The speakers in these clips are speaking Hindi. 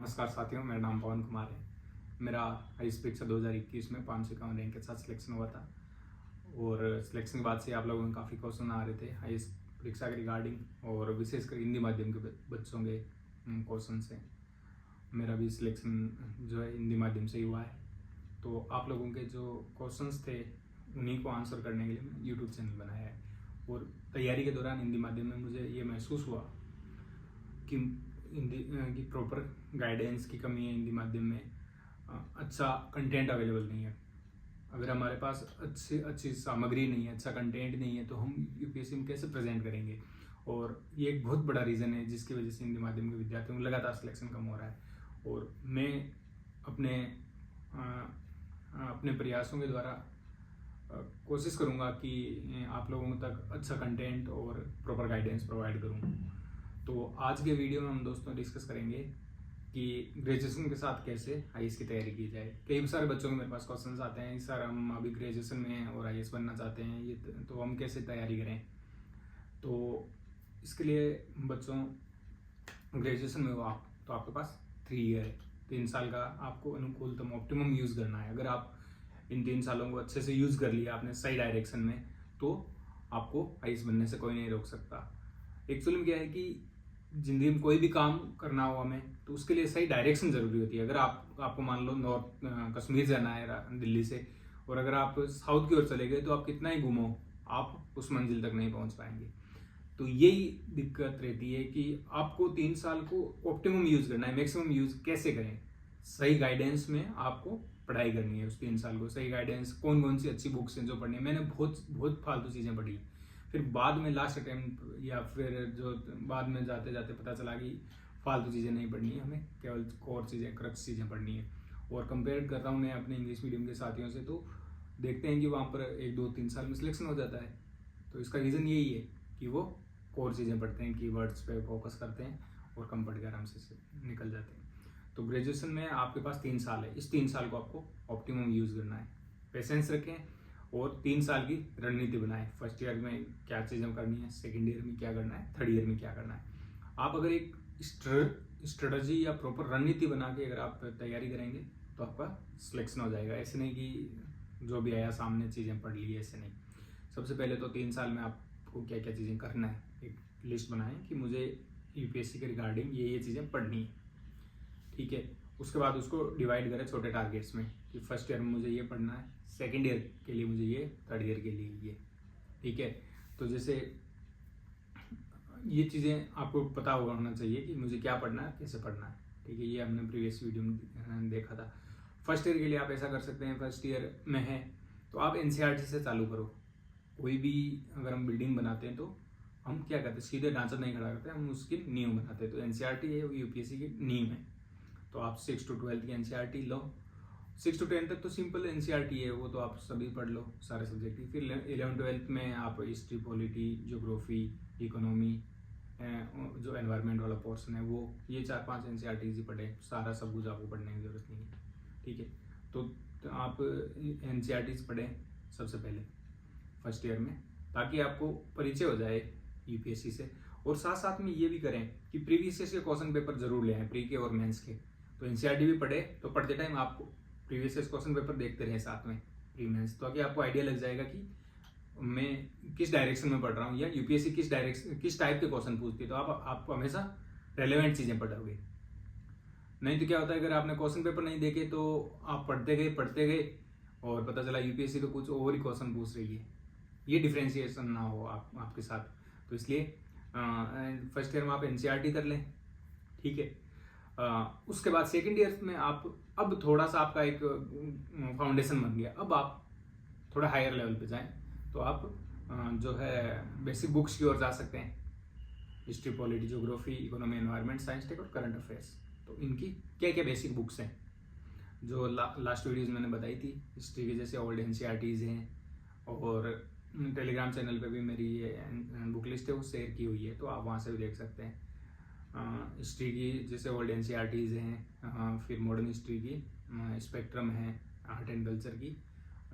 नमस्कार साथियों, मेरा नाम पवन कुमार है। मेरा हाईएस परीक्षा 2021 में 551 रैंक के साथ सिलेक्शन हुआ था और सिलेक्शन के बाद से आप लोगों में काफ़ी क्वेश्चन आ रहे थे हाईएस परीक्षा के रिगार्डिंग और विशेषकर हिंदी माध्यम के बच्चों के क्वेश्चन से। मेरा भी सिलेक्शन जो है हिंदी माध्यम से ही हुआ है। तो आप लोगों के जो क्वेश्चंस थे उन्हीं को आंसर करने के लिए मैंने यूट्यूब चैनल बनाया है। और तैयारी के दौरान हिंदी माध्यम में मुझे ये महसूस हुआ कि हिंदी की प्रॉपर गाइडेंस की कमी है। हिंदी माध्यम में अच्छा कंटेंट अवेलेबल नहीं है। अगर हमारे पास अच्छी सामग्री नहीं है, अच्छा कंटेंट नहीं है, तो हम यूपीएससी में कैसे प्रेजेंट करेंगे। और ये एक बहुत बड़ा रीज़न है जिसकी वजह से हिंदी माध्यम के विद्यार्थियों में लगातार सिलेक्शन कम हो रहा है। और मैं अपने प्रयासों के द्वारा कोशिश करूँगा कि आप लोगों तक अच्छा कंटेंट और प्रॉपर गाइडेंस प्रोवाइड करूँ। तो आज के वीडियो में हम दोस्तों डिस्कस करेंगे कि ग्रेजुएशन के साथ कैसे आईएएस की तैयारी की जाए। कई सारे बच्चों के मेरे पास क्वेश्चंस आते हैं, सर हम अभी ग्रेजुएशन में हैं और आईएएस बनना चाहते हैं, ये तो हम कैसे तैयारी करें। तो इसके लिए बच्चों ग्रेजुएशन में हो आप तो आपके पास 3 ईयर है, 3 साल का आपको अनुकूलतम ऑप्टिमम यूज़ करना है। अगर आप इन 3 सालों को अच्छे से यूज़ कर लिया आपने सही डायरेक्शन में, तो आपको आईएएस बनने से कोई नहीं रोक सकता। एक्चुअली में क्या है कि जिंदगी में कोई भी काम करना हो हमें, तो उसके लिए सही डायरेक्शन जरूरी होती है। अगर आपको मान लो नॉर्थ कश्मीर जाना है दिल्ली से, और अगर आप साउथ की ओर चले गए तो आप कितना ही घूमो, आप उस मंजिल तक नहीं पहुंच पाएंगे। तो यही दिक्कत रहती है कि आपको 3 साल को ऑप्टिमम यूज करना है। मैक्सिमम यूज कैसे करें, सही गाइडेंस में आपको पढ़ाई करनी है। उस 3 साल को सही गाइडेंस, कौन कौन सी अच्छी बुक्स हैं जो पढ़नी है। मैंने बहुत फालतू चीज़ें पढ़ी, फिर बाद में लास्ट अटेम्प्ट या फिर जो बाद में जाते जाते पता चला कि फालतू चीज़ें नहीं पढ़नी है, हमें केवल कोर चीज़ें, क्रक्स चीज़ें पढ़नी है। और कंपेयर कर रहा हूँ मैं अपने इंग्लिश मीडियम के साथियों से, तो देखते हैं कि वहाँ पर 1 2 3 साल में सिलेक्शन हो जाता है। तो इसका रीज़न यही है कि वो कोर चीज़ें पढ़ते हैं, कीवर्ड्स पे फोकस करते हैं और कम पढ़ के आराम से निकल जाते हैं। तो ग्रेजुएशन में आपके पास 3 साल है, इस 3 साल को आपको ऑप्टिमम यूज़ करना है। पेशेंस रखें और 3 साल की रणनीति बनाएं। फर्स्ट ईयर में क्या चीज़ें करनी है, सेकेंड ईयर में क्या करना है, थर्ड ईयर में क्या करना है। आप अगर एक स्ट्रेटजी या प्रॉपर रणनीति बना के अगर आप तैयारी करेंगे तो आपका सिलेक्शन हो जाएगा। ऐसे नहीं कि जो भी आया सामने चीज़ें पढ़ ली, ऐसे नहीं। सबसे पहले तो 3 साल में आपको क्या क्या चीज़ें करना है, एक लिस्ट बनाएं कि मुझे यूपीएससी के रिगार्डिंग ये चीज़ें पढ़नी है, ठीक है। उसके बाद उसको डिवाइड करें छोटे टारगेट्स में कि फर्स्ट ईयर में मुझे ये पढ़ना है, सेकेंड ईयर के लिए मुझे ये, थर्ड ईयर के लिए ये, ठीक है। तो जैसे ये चीज़ें आपको पता होना चाहिए कि मुझे क्या पढ़ना है, कैसे पढ़ना है, ठीक है। ये हमने प्रीवियस वीडियो में देखा था। फर्स्ट ईयर के लिए आप ऐसा कर सकते हैं, फर्स्ट ईयर में है तो आप एनसीईआरटी से चालू करो। कोई भी अगर हम बिल्डिंग बनाते हैं तो हम क्या करते हैं, सीधे ढांचा नहीं खड़ा करते, हम उसकी नींव बनाते हैं। तो एनसीईआरटी है वो यूपीएससी की नींव है। तो आप 6 to 12 की एनसीईआरटी लो। 6 to 10 तक तो सिंपल एनसीईआरटी है, वो तो आप सभी पढ़ लो, सारे सब्जेक्ट की। फिर 11 12 में आप हिस्ट्री, पॉलिटी, ज्योग्राफी, इकोनॉमी, जो एनवायरनमेंट वाला पोर्शन है वो, ये 4-5 एनसीईआरटीज ही पढ़े। सारा सब कुछ आपको पढ़ने की जरूरत नहीं है, ठीक है। तो आप एनसीईआरटीज पढ़ें सबसे पहले फर्स्ट ईयर में, ताकि आपको परिचय हो जाए यूपीएससी से। और साथ साथ में ये भी करें कि प्रीवियस ईयर के क्वेश्चन पेपर जरूर ले आए, प्री के और मेंस के। तो एनसीईआरटी भी पढ़े तो पढ़ते टाइम आपको प्रीवियस ईयर क्वेश्चन पेपर देखते रहे साथ में प्री मेंस, तो ताकि आपको आइडिया लग जाएगा कि मैं किस डायरेक्शन में पढ़ रहा हूँ या यूपीएससी किस टाइप के क्वेश्चन पूछती है। तो आप हमेशा रेलेवेंट चीज़ें पढ़ोगे। नहीं तो क्या होता है, अगर आपने क्वेश्चन पेपर नहीं देखे तो आप पढ़ते गए और पता चला यूपीएससी तो कुछ और ही क्वेश्चन पूछ रही है। ये डिफ्रेंशिएशन ना हो आपके साथ। तो इसलिए फर्स्ट ईयर में आप एनसीईआरटी कर लें, ठीक है। उसके बाद सेकेंड ईयर में आप, अब थोड़ा सा आपका एक फाउंडेशन बन गया, अब आप थोड़ा हायर लेवल पे जाएं तो आप जो है बेसिक बुक्स की ओर जा सकते हैं। History, polity, geography, economy, environment, science tech और करंट अफेयर्स। तो इनकी क्या क्या बेसिक बुक्स हैं जो लास्ट वीडियोज मैंने बताई थी। हिस्ट्री की जैसे ओल्ड एनसीईआरटीज हैं, और टेलीग्राम चैनल पे भी मेरी ये बुक लिस्ट है वो शेयर की हुई है, तो आप वहाँ से भी देख सकते हैं। हिस्ट्री की जैसे ओल्ड एनसीईआरटीज हैं, फिर मॉडर्न हिस्ट्री की स्पेक्ट्रम है, आर्ट एंड कल्चर की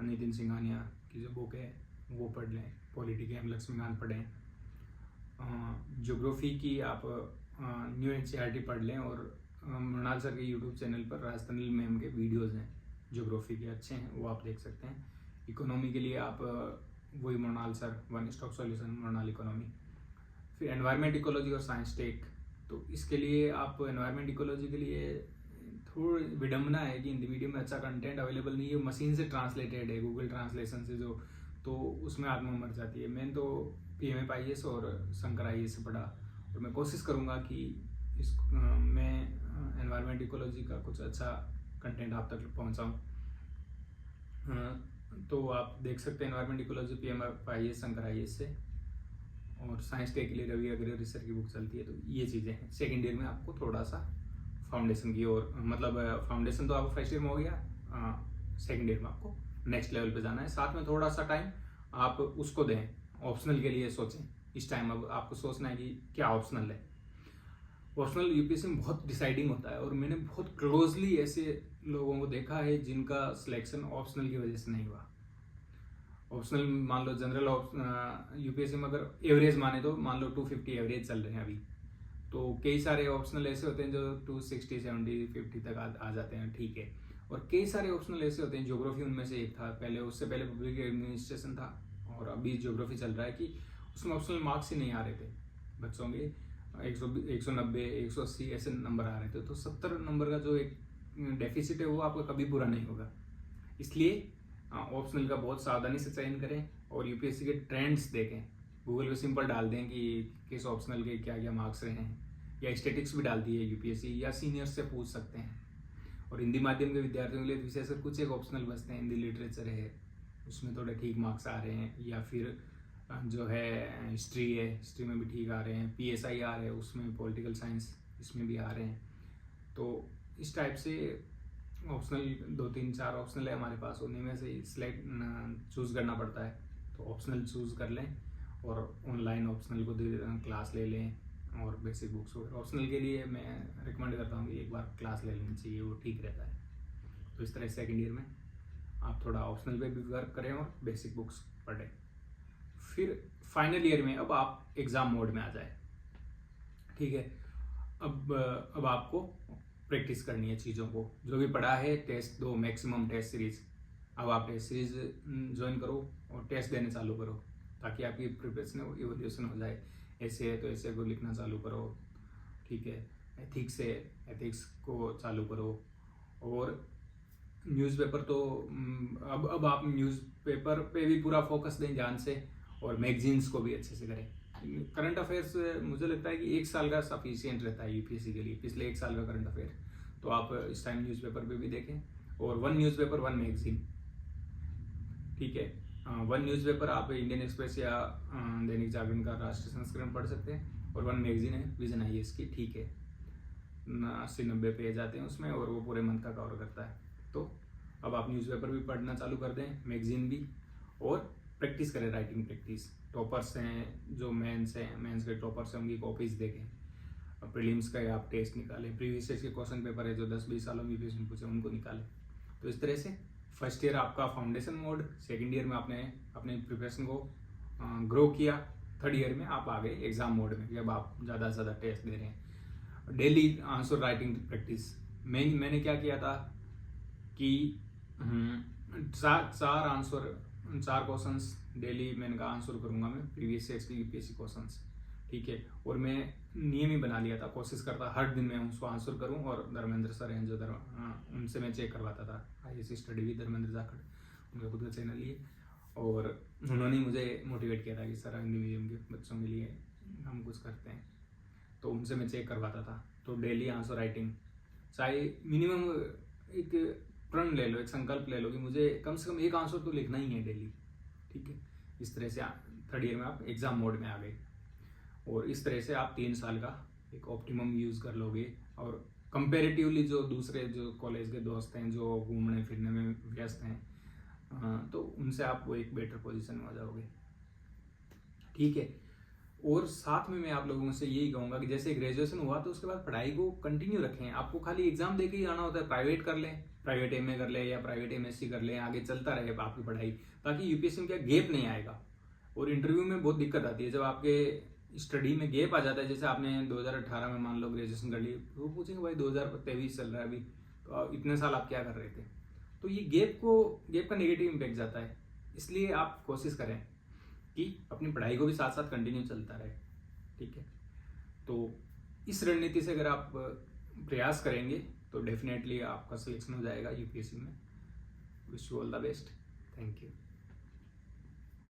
नितिन सिंघानिया की जो बुक है वो पढ़ लें। पॉलिटी के हम लक्ष्मीकांत पढ़ें। ज्योग्राफी की आप न्यू एनसीईआरटी पढ़ लें और मृणाल सर के यूट्यूब चैनल पर राजस्थानी मैम के वीडियोज़ हैं ज्योग्राफी के, अच्छे हैं, वो आप देख सकते हैं। इकोनॉमी के लिए आप वही Mrinal sir, one stop solution Mrinal economy. फिर एनवायरनमेंट इकोलॉजी और साइंस टेक, तो इसके लिए आप एनवायरनमेंट इकोलॉजी के लिए थोड़ी विडम्बना है कि हिंदी मीडियम में अच्छा कंटेंट अवेलेबल नहीं है, मशीन से ट्रांसलेटेड है, गूगल ट्रांसलेशन से जो, तो उसमें आत्मा मर जाती है। मैंने तो PMF-IAS और शंकर IAS से पढ़ा, और मैं कोशिश करूँगा कि मैं एनवायरनमेंट इकोलॉजी का कुछ अच्छा कंटेंट आप तक पहुँचाऊँ। तो आप देख सकते हैं environment ecology PMF-IAS Shankar IAS से, और साइंस टेक के लिए रवि अग्रवाल सर की बुक चलती है। तो ये चीज़ें हैं। सेकेंड ईयर में आपको थोड़ा सा फाउंडेशन की ओर, मतलब फाउंडेशन तो आपको फर्स्ट ईयर में हो गया, सेकेंड ईयर में आपको नेक्स्ट लेवल पे जाना है। साथ में थोड़ा सा टाइम आप उसको दें, ऑप्शनल के लिए सोचें। इस टाइम अब आपको सोचना है कि क्या ऑप्शनल है। ऑप्शनल UPSC में बहुत डिसाइडिंग होता है, और मैंने बहुत क्लोजली ऐसे लोगों को देखा है जिनका सिलेक्शन ऑप्शनल की वजह से नहीं हुआ। ऑप्शनल मान लो जनरल UPSC में अगर एवरेज माने तो मान लो 250 एवरेज चल रहे हैं अभी, तो कई सारे ऑप्शनल ऐसे होते हैं जो 260, 70, 50 तक आ जाते हैं, ठीक है। और कई सारे ऑप्शनल ऐसे होते हैं, ज्योग्राफी उनमें से एक था पहले, उससे पहले पब्लिक एडमिनिस्ट्रेशन था, और अभी ज्योग्राफी चल रहा है, कि उसमें ऑप्शनल मार्क्स ही नहीं आ रहे थे बच्चों के। 190, 180 ऐसे नंबर आ रहे थे। तो 70 नंबर का जो एक डेफिसिट है वो आपका कभी पूरा नहीं होगा। इसलिए ऑप्शनल का बहुत सावधानी से चयन करें, और UPSC के ट्रेंड्स देखें। गूगल पे सिंपल डाल दें कि किस ऑप्शनल के क्या क्या मार्क्स रहे हैं, या स्टैटिक्स भी डालती है UPSC, या सीनियर्स से पूछ सकते हैं। और हिंदी माध्यम के विद्यार्थियों के लिए विशेषकर कुछ एक ऑप्शनल बचते हैं, हिंदी लिटरेचर है, उसमें थोड़े ठीक मार्क्स आ रहे हैं, या फिर जो है हिस्ट्री है, हिस्ट्री में भी ठीक आ रहे हैं, PSIR है, उसमें पॉलिटिकल साइंस, इसमें भी आ रहे हैं। तो इस टाइप से ऑप्शनल 2-3-4 ऑप्शनल है हमारे पास, उन्हीं में से सिलेक्ट चूज़ करना पड़ता है। तो ऑप्शनल चूज़ कर लें, और ऑनलाइन ऑप्शनल को क्लास ले लें, और बेसिक बुक्स वगैरह। ऑप्शनल के लिए मैं रिकमेंड करता हूँ कि एक बार क्लास ले लेनी चाहिए, वो ठीक रहता है। तो इस तरह सेकेंड ईयर में आप थोड़ा ऑप्शनल पे भी वर्क करें और बेसिक बुक्स पढ़ें। फिर फाइनल ईयर में अब आप एग्ज़ाम मोड में आ जाए, ठीक है। अब आपको प्रैक्टिस करनी है चीज़ों को, जो भी पढ़ा है टेस्ट दो, मैक्सिमम टेस्ट सीरीज। अब आप टेस्ट सीरीज ज्वाइन करो और टेस्ट देने चालू करो, ताकि आपकी प्रिपरेशन इवोल्यूशन हो जाए। ऐसे है तो ऐसे को लिखना चालू करो, ठीक है। एथिक्स है, एथिक्स को चालू करो। और न्यूज़पेपर तो अब आप न्यूज़पेपर पे भी पूरा फोकस दें ध्यान से, और मैगजीन्स को भी अच्छे से करें। करंट अफेयर्स मुझे लगता है कि 1 साल का सफिशिएंट रहता है UPSC के लिए, पिछले 1 साल का करंट अफेयर। तो आप इस टाइम न्यूज़पेपर पे भी देखें, और 1 न्यूज़पेपर 1 मैगजीन, ठीक है। 1 न्यूज़पेपर आप इंडियन एक्सप्रेस या दैनिक जागरण का राष्ट्रीय संस्करण पढ़ सकते हैं, और 1 मैगजीन है विजन IAS की, ठीक है। 80-90 पेज आते हैं उसमें, और वो पूरे मंथ का कवर करता है। तो अब आप न्यूज़पेपर भी पढ़ना चालू कर दें, मैगजीन भी, और प्रैक्टिस करें, राइटिंग प्रैक्टिस। टॉपर्स हैं जो मेंस हैं, मेंस के टॉपर्स हैं, उनकी कॉपीज देखें। प्रीलिम्स का आप टेस्ट निकालें, प्रीवियस ईयर के क्वेश्चन पेपर है जो 10-20 सालों में UPSC पूछे, उनको निकालें। तो इस तरह से फर्स्ट ईयर आपका फाउंडेशन मोड, सेकेंड ईयर में आपने अपने प्रिपरेशन को ग्रो किया, थर्ड ईयर में आप आ गए एग्जाम मोड में, जब आप ज़्यादा से ज़्यादा टेस्ट दे रहे हैं। डेली आंसर राइटिंग प्रैक्टिस, मैंने क्या किया था कि 4 क्वेश्चंस डेली मैंने कहा आंसर करूंगा मैं, प्रीवियस ईयर के UPSC क्वेश्चंस, ठीक है। और मैं नियम ही बना लिया था, कोशिश करता हर दिन मैं उसको आंसर करूं। और धर्मेंद्र सर हैं जो उनसे मैं चेक करवाता था, IAS study with Dharmendra Jakhar, उनका खुद का चैनल ही है। और उन्होंने मुझे मोटिवेट किया था कि सर हिंदी मीडियम के बच्चों के लिए हम कुछ करते हैं, तो उनसे मैं चेक करवाता था। तो डेली आंसर राइटिंग, चाहे मिनिमम एक प्रण ले लो, एक संकल्प ले लो कि मुझे कम से कम 1 आंसर तो लिखना ही है डेली, ठीक है। इस तरह से थर्ड ईयर में आप एग्जाम मोड में आ गए, और इस तरह से आप 3 साल का एक ऑप्टिमम यूज कर लोगे। और कंपेरेटिवली जो दूसरे जो कॉलेज के दोस्त हैं जो घूमने फिरने में व्यस्त हैं, तो उनसे आप वो एक बेटर पोजीशन में आ जाओगे, ठीक है। और साथ में मैं आप लोगों से यही कहूँगा कि जैसे ग्रेजुएशन हुआ तो उसके बाद पढ़ाई को कंटिन्यू रखें। आपको खाली एग्जाम दे के ही आना होता है, प्राइवेट कर लें, प्राइवेट MA कर लें या प्राइवेट MSc कर लें, आगे चलता रहे आपकी पढ़ाई, ताकि UPSC में क्या गैप नहीं आएगा। और इंटरव्यू में बहुत दिक्कत आती है, जब आपके स्टडी में गैप आ जाता है, जैसे आपने 2018 में मान लो ग्रेजुएशन कर ली, तो वो पूछेंगे भाई 2023 चल रहा है अभी, तो इतने साल आप क्या कर रहे थे। तो ये गैप का नेगेटिव इम्पैक्ट जाता है। इसलिए आप कोशिश करें कि अपनी पढ़ाई को भी साथ साथ कंटिन्यू चलता रहे, ठीक है। तो इस रणनीति से अगर आप प्रयास करेंगे तो डेफिनेटली आपका सिलेक्शन हो जाएगा यूपीएससी में। Wish you all the best. Thank you.